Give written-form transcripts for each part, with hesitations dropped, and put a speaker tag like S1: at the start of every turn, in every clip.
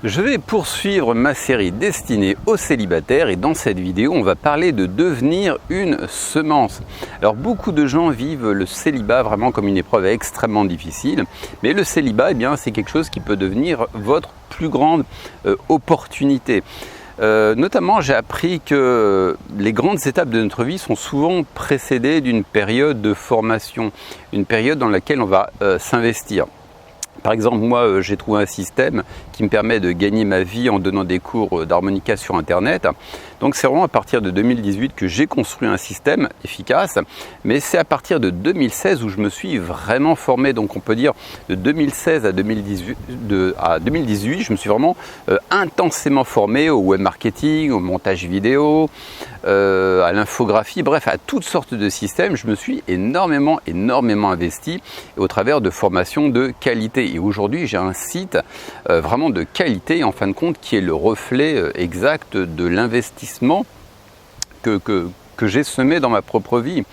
S1: Je vais poursuivre ma série destinée aux célibataires et dans cette vidéo, on va parler de devenir une semence. Alors beaucoup de gens vivent le célibat vraiment comme une épreuve extrêmement difficile, mais le célibat, c'est quelque chose qui peut devenir votre plus grande opportunité. Notamment, j'ai appris que les grandes étapes de notre vie sont souvent précédées d'une période de formation, une période dans laquelle on va s'investir. Par exemple, moi, j'ai trouvé un système qui me permet de gagner ma vie en donnant des cours d'harmonica sur Internet. Donc, c'est vraiment à partir de 2018 que j'ai construit un système efficace. Mais c'est à partir de 2016 où je me suis vraiment formé. Donc, on peut dire de 2016 à 2018, je me suis vraiment intensément formé au web marketing, au montage vidéo, à l'infographie, bref, à toutes sortes de systèmes. Je me suis énormément investi au travers de formations de qualité. Et aujourd'hui, j'ai un site vraiment de qualité, en fin de compte, qui est le reflet exact de l'investissement que j'ai semé dans ma propre vie.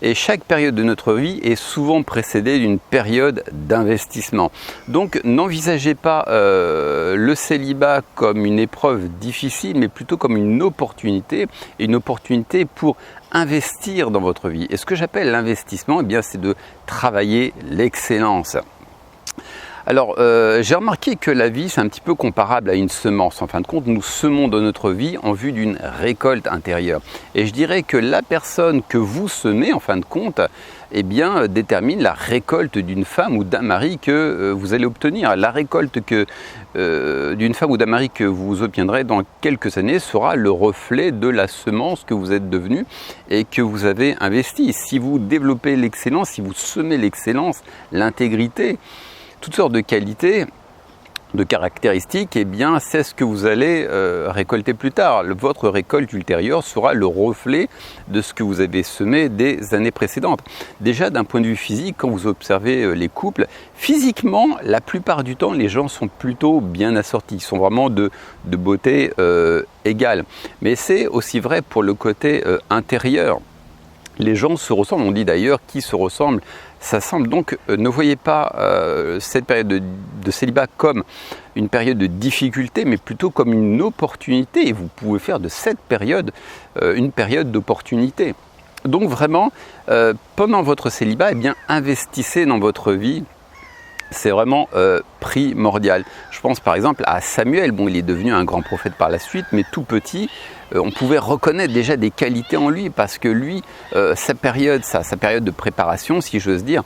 S1: Et chaque période de notre vie est souvent précédée d'une période d'investissement. Donc n'envisagez pas le célibat comme une épreuve difficile, mais plutôt comme une opportunité pour investir dans votre vie. Et ce que j'appelle l'investissement, c'est de travailler l'excellence. Alors, j'ai remarqué que la vie, c'est un petit peu comparable à une semence. En fin de compte, nous semons dans notre vie en vue d'une récolte intérieure. Et je dirais que la personne que vous semez, en fin de compte, détermine la récolte d'une femme ou d'un mari que vous allez obtenir. La récolte d'une femme ou d'un mari que vous obtiendrez dans quelques années sera le reflet de la semence que vous êtes devenu et que vous avez investi. Si vous développez l'excellence, si vous semez l'excellence, l'intégrité, toutes sortes de qualités, de caractéristiques, c'est ce que vous allez récolter plus tard. Votre récolte ultérieure sera le reflet de ce que vous avez semé des années précédentes. Déjà, d'un point de vue physique, quand vous observez les couples, physiquement, la plupart du temps, les gens sont plutôt bien assortis. Ils sont vraiment de beauté égale. Mais c'est aussi vrai pour le côté intérieur. Les gens se ressemblent, on dit d'ailleurs qui se ressemble s'assemble. Donc ne voyez pas cette période de célibat comme une période de difficulté, mais plutôt comme une opportunité. Et vous pouvez faire de cette période une période d'opportunité. Donc vraiment, pendant votre célibat, investissez dans votre vie. C'est vraiment primordial. Je pense par exemple à Samuel. Bon, il est devenu un grand prophète par la suite, mais tout petit, on pouvait reconnaître déjà des qualités en lui parce que lui, sa période de préparation, si j'ose dire,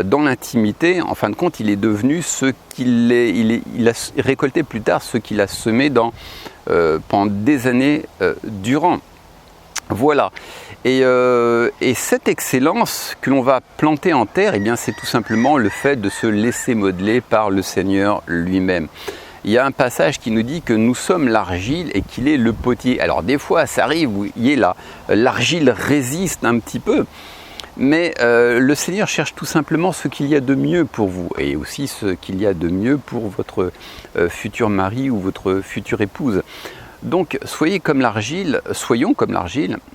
S1: dans l'intimité, en fin de compte, il est devenu ce qu'il est. Il a récolté plus tard ce qu'il a semé pendant des années durant. Voilà. Et cette excellence que l'on va planter en terre, c'est tout simplement le fait de se laisser modeler par le Seigneur lui-même. Il y a un passage qui nous dit que nous sommes l'argile et qu'il est le potier. Alors des fois, ça arrive, l'argile résiste un petit peu, mais le Seigneur cherche tout simplement ce qu'il y a de mieux pour vous et aussi ce qu'il y a de mieux pour votre futur mari ou votre future épouse. Donc soyons comme l'argile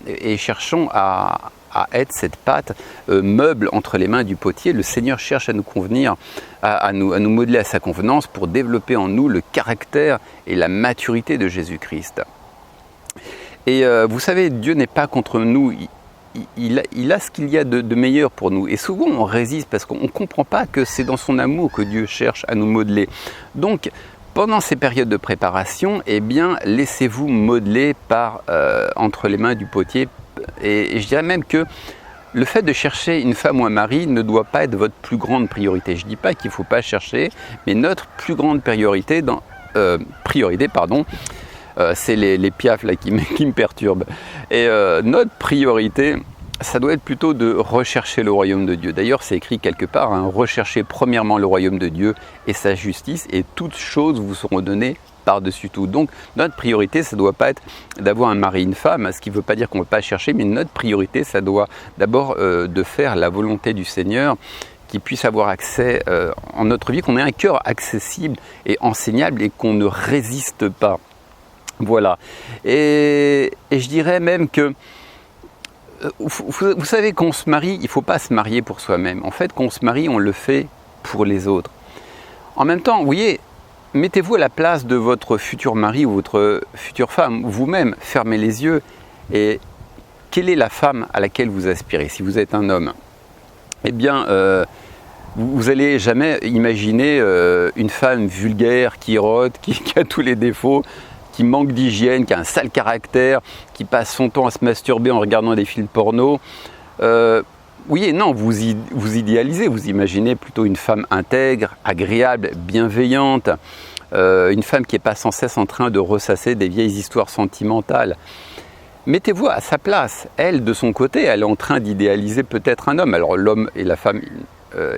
S1: et cherchons à être cette pâte meuble entre les mains du potier. Le Seigneur cherche à nous convenir, à nous modeler à sa convenance pour développer en nous le caractère et la maturité de Jésus-Christ. Et vous savez, Dieu n'est pas contre nous. Il a ce qu'il y a de meilleur pour nous. Et souvent, on résiste parce qu'on ne comprend pas que c'est dans son amour que Dieu cherche à nous modeler. Donc, pendant ces périodes de préparation, laissez-vous modeler entre les mains du potier. Et je dirais même que le fait de chercher une femme ou un mari ne doit pas être votre plus grande priorité. Je ne dis pas qu'il ne faut pas chercher, mais notre plus grande priorité, c'est les piafs là, qui me perturbent. Et notre priorité, ça doit être plutôt de rechercher le royaume de Dieu. D'ailleurs, c'est écrit quelque part, recherchez premièrement le royaume de Dieu et sa justice, et toutes choses vous seront données par-dessus tout. Donc, notre priorité, ça ne doit pas être d'avoir un mari et une femme, ce qui ne veut pas dire qu'on ne veut pas chercher, mais notre priorité, ça doit d'abord de faire la volonté du Seigneur, qui puisse avoir accès en notre vie, qu'on ait un cœur accessible et enseignable et qu'on ne résiste pas. Voilà. Et je dirais même que vous savez, qu'on se marie, il ne faut pas se marier pour soi-même. En fait, qu'on se marie, on le fait pour les autres. En même temps, vous voyez, mettez-vous à la place de votre futur mari ou votre future femme, vous-même, fermez les yeux et quelle est la femme à laquelle vous aspirez si vous êtes un homme? Eh bien, vous n'allez jamais imaginer une femme vulgaire, qui rôde, qui a tous les défauts, qui manque d'hygiène, qui a un sale caractère, qui passe son temps à se masturber en regardant des films porno. Oui et non, vous idéalisez, vous imaginez plutôt une femme intègre, agréable, bienveillante, une femme qui n'est pas sans cesse en train de ressasser des vieilles histoires sentimentales. Mettez-vous à sa place. Elle, de son côté, elle est en train d'idéaliser peut-être un homme. Alors l'homme et la femme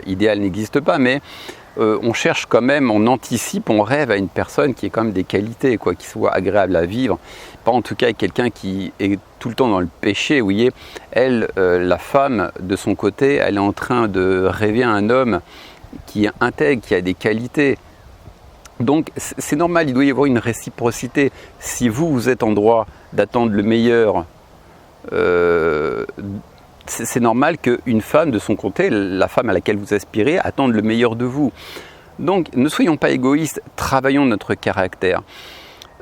S1: idéale n'existent pas, mais on cherche quand même, on anticipe, on rêve à une personne qui ait quand même des qualités, quoi, qui soit agréable à vivre. Pas en tout cas quelqu'un qui est tout le temps dans le péché, vous voyez. Elle, la femme, de son côté, elle est en train de rêver à un homme qui est intègre, qui a des qualités. Donc c'est normal, il doit y avoir une réciprocité. Si vous êtes en droit d'attendre le meilleur, c'est normal qu'une femme de son côté, la femme à laquelle vous aspirez, attende le meilleur de vous. Donc ne soyons pas égoïstes, travaillons notre caractère.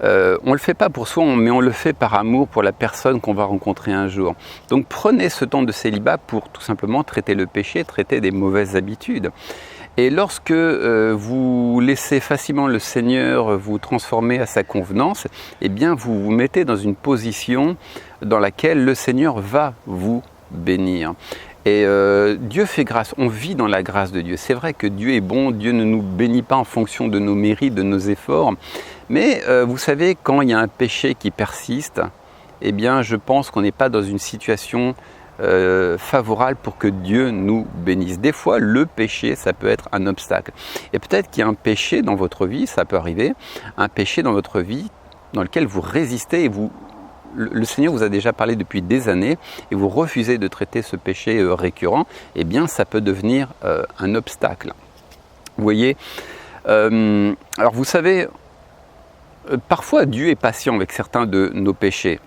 S1: On ne le fait pas pour soi, mais on le fait par amour pour la personne qu'on va rencontrer un jour. Donc prenez ce temps de célibat pour tout simplement traiter le péché, traiter des mauvaises habitudes. Et lorsque vous laissez facilement le Seigneur vous transformer à sa convenance, eh bien vous vous mettez dans une position dans laquelle le Seigneur va vous bénir. Et Dieu fait grâce, on vit dans la grâce de Dieu. C'est vrai que Dieu est bon, Dieu ne nous bénit pas en fonction de nos mérites, de nos efforts. Mais vous savez, quand il y a un péché qui persiste, eh bien je pense qu'on n'est pas dans une situation favorable pour que Dieu nous bénisse. Des fois, le péché, ça peut être un obstacle. Et peut-être qu'il y a un péché dans votre vie, ça peut arriver, un péché dans votre vie dans lequel vous résistez et le Seigneur vous a déjà parlé depuis des années et vous refusez de traiter ce péché récurrent, eh bien ça peut devenir un obstacle. Vous voyez, alors vous savez, parfois Dieu est patient avec certains de nos péchés.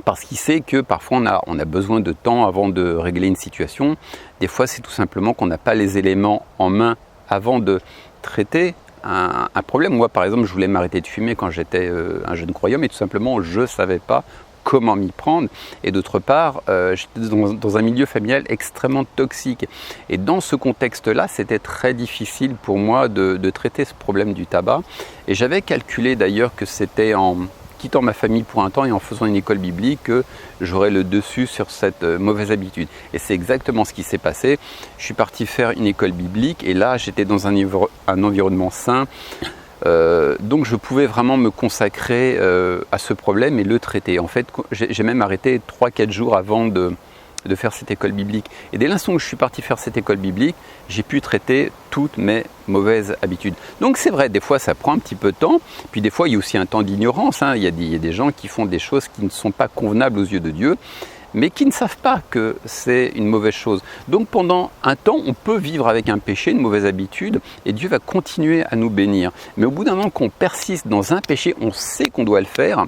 S1: Parce qu'il sait que parfois on a besoin de temps avant de régler une situation. Des fois, c'est tout simplement qu'on n'a pas les éléments en main avant de traiter un problème. Moi, par exemple, je voulais m'arrêter de fumer quand j'étais un jeune croyant, mais tout simplement, je ne savais pas comment m'y prendre. Et d'autre part, j'étais dans un milieu familial extrêmement toxique. Et dans ce contexte-là, c'était très difficile pour moi de traiter ce problème du tabac. Et j'avais calculé d'ailleurs que c'était en quittant ma famille pour un temps et en faisant une école biblique que j'aurais le dessus sur cette mauvaise habitude. Et c'est exactement ce qui s'est passé. Je suis parti faire une école biblique et là j'étais dans un environnement sain. Donc je pouvais vraiment me consacrer à ce problème et le traiter. En fait, j'ai même arrêté 3-4 jours avant de faire cette école biblique. Et dès l'instant où je suis parti faire cette école biblique, j'ai pu traiter toutes mes mauvaises habitudes. Donc c'est vrai, des fois ça prend un petit peu de temps, puis des fois il y a aussi un temps d'ignorance. Il y a des gens qui font des choses qui ne sont pas convenables aux yeux de Dieu, mais qui ne savent pas que c'est une mauvaise chose. Donc pendant un temps, on peut vivre avec un péché, une mauvaise habitude, et Dieu va continuer à nous bénir. Mais au bout d'un moment qu'on persiste dans un péché, on sait qu'on doit le faire,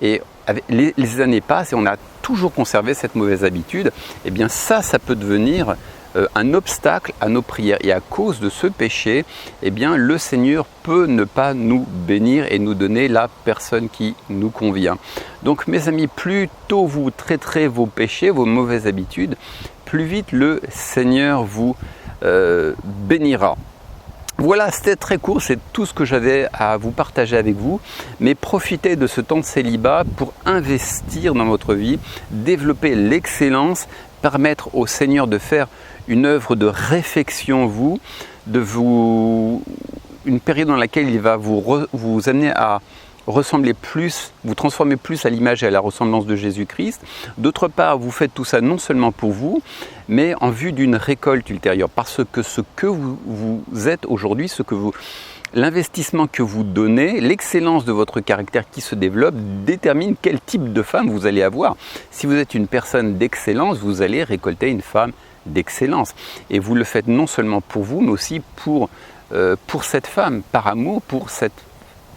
S1: et les années passent et on a toujours conservé cette mauvaise habitude, eh bien ça peut devenir un obstacle à nos prières. Et à cause de ce péché, eh bien le Seigneur peut ne pas nous bénir et nous donner la personne qui nous convient. Donc mes amis, plus tôt vous traiterez vos péchés, vos mauvaises habitudes, plus vite le Seigneur vous bénira. Voilà, c'était très court, c'est tout ce que j'avais à vous partager avec vous, mais profitez de ce temps de célibat pour investir dans votre vie, développer l'excellence, permettre au Seigneur de faire une œuvre de réfection une période dans laquelle il va vous amener à ressembler plus, vous transformer plus à l'image et à la ressemblance de Jésus-Christ. D'autre part, vous faites tout ça non seulement pour vous, mais en vue d'une récolte ultérieure. Parce que ce que vous êtes aujourd'hui, l'investissement que vous donnez, l'excellence de votre caractère qui se développe, détermine quel type de femme vous allez avoir. Si vous êtes une personne d'excellence, vous allez récolter une femme d'excellence. Et vous le faites non seulement pour vous, mais aussi pour cette femme, par amour pour cette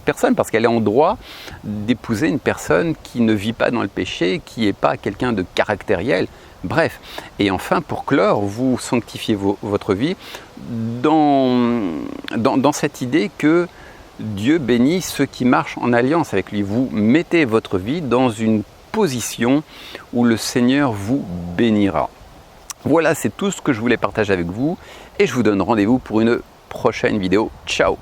S1: personne, parce qu'elle est en droit d'épouser une personne qui ne vit pas dans le péché, qui n'est pas quelqu'un de caractériel. Bref, et enfin pour clore, vous sanctifiez votre vie dans cette idée que Dieu bénit ceux qui marchent en alliance avec lui. Vous mettez votre vie dans une position où le Seigneur vous bénira. Voilà, c'est tout ce que je voulais partager avec vous et je vous donne rendez-vous pour une prochaine vidéo. Ciao!